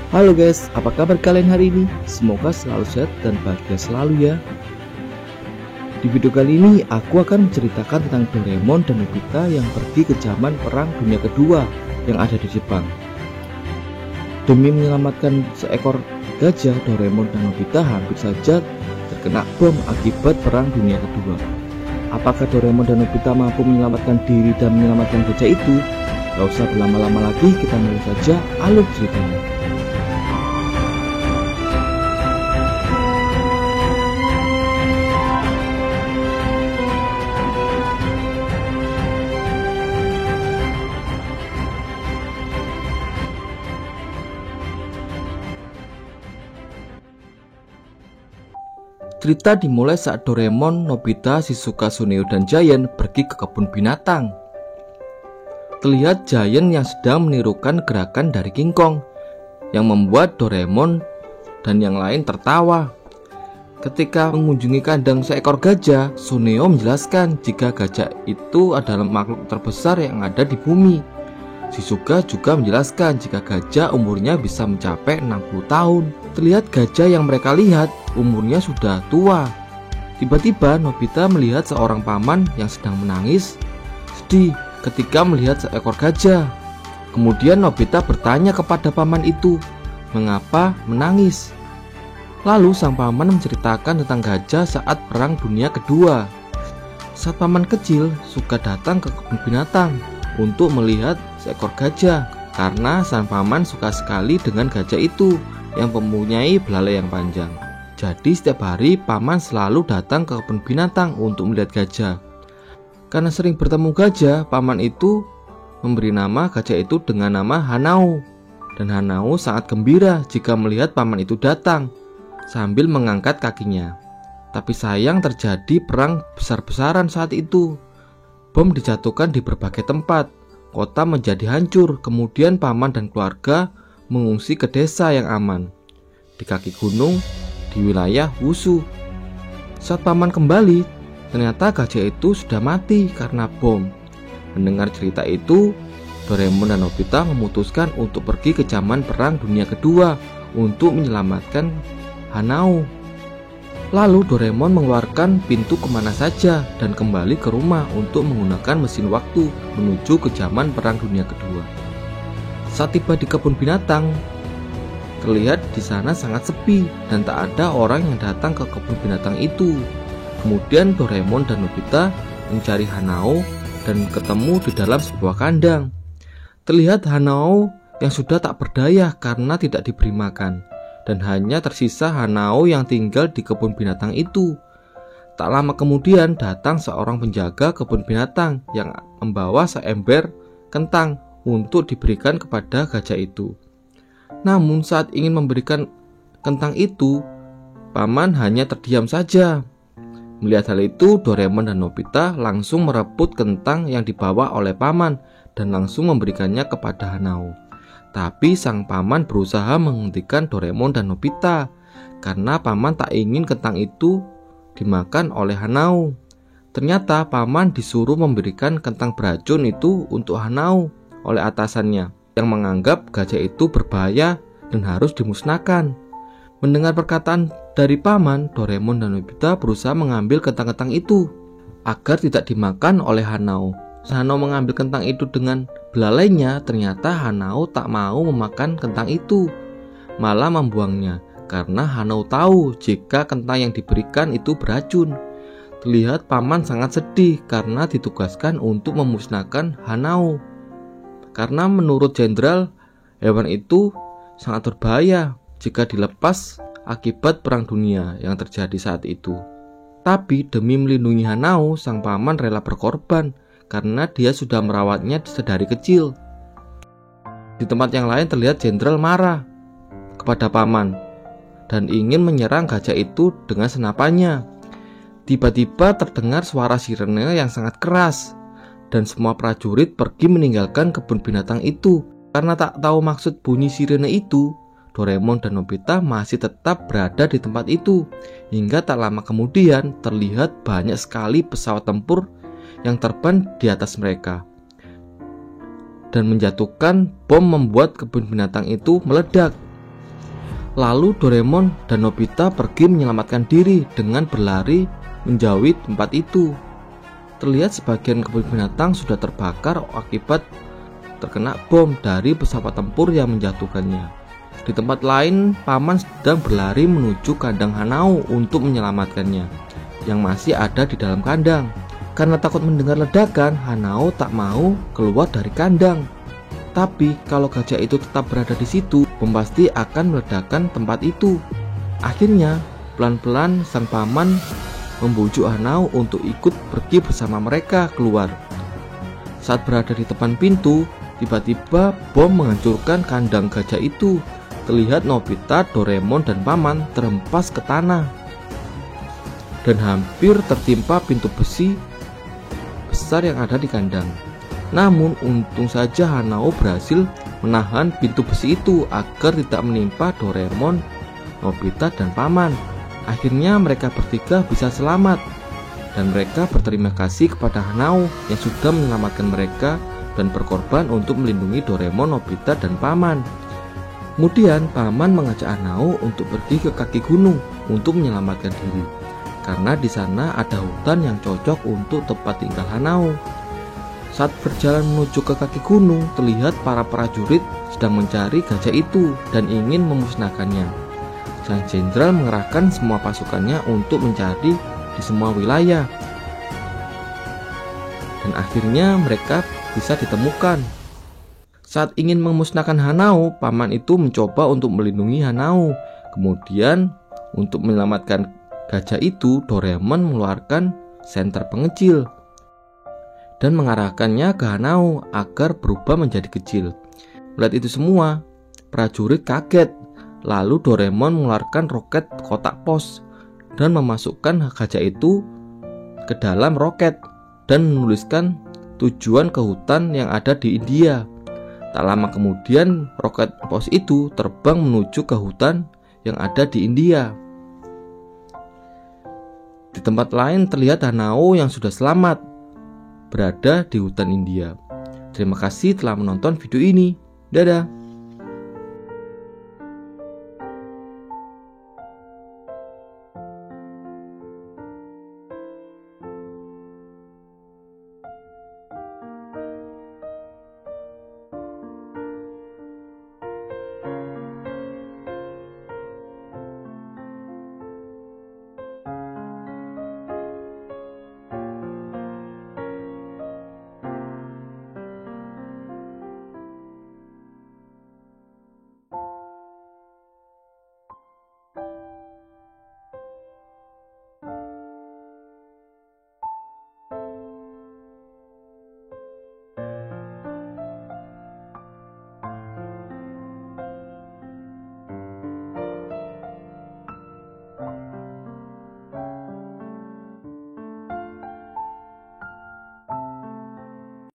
Halo guys, apa kabar kalian hari ini? Semoga selalu sehat dan bahagia selalu ya. Di video kali ini aku akan menceritakan tentang Doraemon dan Nobita yang pergi ke zaman Perang Dunia Kedua yang ada di Jepang. Demi menyelamatkan seekor gajah, Doraemon dan Nobita hampir saja terkena bom akibat Perang Dunia Kedua. Apakah Doraemon dan Nobita mampu menyelamatkan diri dan menyelamatkan gajah itu? Gak usah berlama-lama lagi, kita mulai saja alur ceritanya. Cerita dimulai saat Doraemon, Nobita, Shizuka, Suneo, dan Giant pergi ke kebun binatang. Terlihat Giant yang sedang menirukan gerakan dari King Kong yang membuat Doraemon dan yang lain tertawa. Ketika mengunjungi kandang seekor gajah, Suneo menjelaskan jika gajah itu adalah makhluk terbesar yang ada di bumi. Shizuka juga menjelaskan jika gajah umurnya bisa mencapai 60 tahun. Terlihat gajah yang mereka lihat umurnya sudah tua. Tiba-tiba Nobita melihat seorang paman yang sedang menangis sedih ketika melihat seekor gajah. Kemudian Nobita bertanya kepada paman itu, mengapa menangis? Lalu sang paman menceritakan tentang gajah saat Perang Dunia Kedua. Saat paman kecil suka datang ke kebun binatang untuk melihat seekor gajah karena sang paman suka sekali dengan gajah itu yang mempunyai belalai yang panjang. Jadi setiap hari paman selalu datang ke kebun binatang untuk melihat gajah. Karena sering bertemu gajah, paman itu memberi nama gajah itu dengan nama Hanao. Dan Hanao sangat gembira jika melihat paman itu datang sambil mengangkat kakinya. Tapi sayang terjadi perang besar-besaran saat itu. Bom dijatuhkan di berbagai tempat. Kota menjadi hancur. Kemudian paman dan keluarga mengungsi ke desa yang aman di kaki gunung di wilayah Wushu. Saat paman kembali, ternyata gajah itu sudah mati karena bom. Mendengar cerita itu, Doraemon dan Nobita memutuskan untuk pergi ke zaman Perang Dunia Kedua untuk menyelamatkan Hanao. Lalu Doraemon mengeluarkan pintu kemana saja dan kembali ke rumah untuk menggunakan mesin waktu menuju ke zaman Perang Dunia Kedua. Saat tiba di kebun binatang, terlihat di sana sangat sepi dan tak ada orang yang datang ke kebun binatang itu. Kemudian Doraemon dan Nobita mencari Hanao dan ketemu di dalam sebuah kandang. Terlihat Hanao yang sudah tak berdaya karena tidak diberi makan, dan hanya tersisa Hanao yang tinggal di kebun binatang itu. Tak lama kemudian datang seorang penjaga kebun binatang yang membawa seember kentang untuk diberikan kepada gajah itu. Namun saat ingin memberikan kentang itu, paman hanya terdiam saja. Melihat hal itu, Doraemon dan Nobita langsung merebut kentang yang dibawa oleh paman dan langsung memberikannya kepada Hanao. Tapi sang paman berusaha menghentikan Doraemon dan Nobita karena paman tak ingin kentang itu dimakan oleh Hanao. Ternyata paman disuruh memberikan kentang beracun itu untuk Hanao oleh atasannya yang menganggap gajah itu berbahaya dan harus dimusnahkan. Mendengar perkataan dari paman, Doraemon dan Nobita berusaha mengambil kentang-kentang itu agar tidak dimakan oleh Hanao. Hanao mengambil kentang itu dengan belalainya. Ternyata Hanao tak mau memakan kentang itu, malah membuangnya karena Hanao tahu jika kentang yang diberikan itu beracun. Terlihat paman sangat sedih karena ditugaskan untuk memusnahkan Hanao. Karena menurut jenderal, hewan itu sangat berbahaya jika dilepas akibat perang dunia yang terjadi saat itu. Tapi demi melindungi Hanao, sang paman rela berkorban karena dia sudah merawatnya sedari kecil. Di tempat yang lain terlihat jenderal marah kepada paman dan ingin menyerang gajah itu dengan senapannya. Tiba-tiba terdengar suara sirene yang sangat keras dan semua prajurit pergi meninggalkan kebun binatang itu. Karena tak tahu maksud bunyi sirene itu, Doraemon dan Nobita masih tetap berada di tempat itu. Hingga tak lama kemudian terlihat banyak sekali pesawat tempur yang terbang di atas mereka dan menjatuhkan bom membuat kebun binatang itu meledak. Lalu Doraemon dan Nobita pergi menyelamatkan diri dengan berlari menjauhi tempat itu. Terlihat sebagian kebun binatang sudah terbakar akibat terkena bom dari pesawat tempur yang menjatuhkannya. Di tempat lain, paman sedang berlari menuju kandang Hanao untuk menyelamatkannya yang masih ada di dalam kandang. Karena takut mendengar ledakan, Hanao tak mau keluar dari kandang. Tapi kalau gajah itu tetap berada di situ, bom pasti akan meledakkan tempat itu. Akhirnya, pelan-pelan sang paman membujuk Hanao untuk ikut pergi bersama mereka keluar. Saat berada di depan pintu, tiba-tiba bom menghancurkan kandang gajah itu. Terlihat Nobita, Doraemon, dan paman terhempas ke tanah dan hampir tertimpa pintu besi besar yang ada di kandang. Namun untung saja Hanao berhasil menahan pintu besi itu agar tidak menimpa Doraemon, Nobita, dan paman. Akhirnya mereka bertiga bisa selamat dan mereka berterima kasih kepada Hanao yang sudah menyelamatkan mereka dan berkorban untuk melindungi Doraemon, Nobita, dan paman. Kemudian paman mengajak Hanao untuk pergi ke kaki gunung untuk menyelamatkan diri, karena di sana ada hutan yang cocok untuk tempat tinggal Hanao. Saat berjalan menuju ke kaki gunung, terlihat para prajurit sedang mencari gajah itu dan ingin memusnahkannya. Sang jenderal mengerahkan semua pasukannya untuk mencari di semua wilayah, dan akhirnya mereka bisa ditemukan. Saat ingin memusnahkan Hanao, paman itu mencoba untuk melindungi Hanao. Kemudian untuk menyelamatkan gajah itu, Doraemon mengeluarkan senter pengecil dan mengarahkannya ke Hanao agar berubah menjadi kecil. Melihat itu semua, prajurit kaget. Lalu Doraemon mengeluarkan roket kotak pos dan memasukkan gajah itu ke dalam roket dan menuliskan tujuan ke hutan yang ada di India. Tak lama kemudian, roket pos itu terbang menuju ke hutan yang ada di India. Di tempat lain terlihat Hanao yang sudah selamat berada di hutan India. Terima kasih telah menonton video ini. Dadah.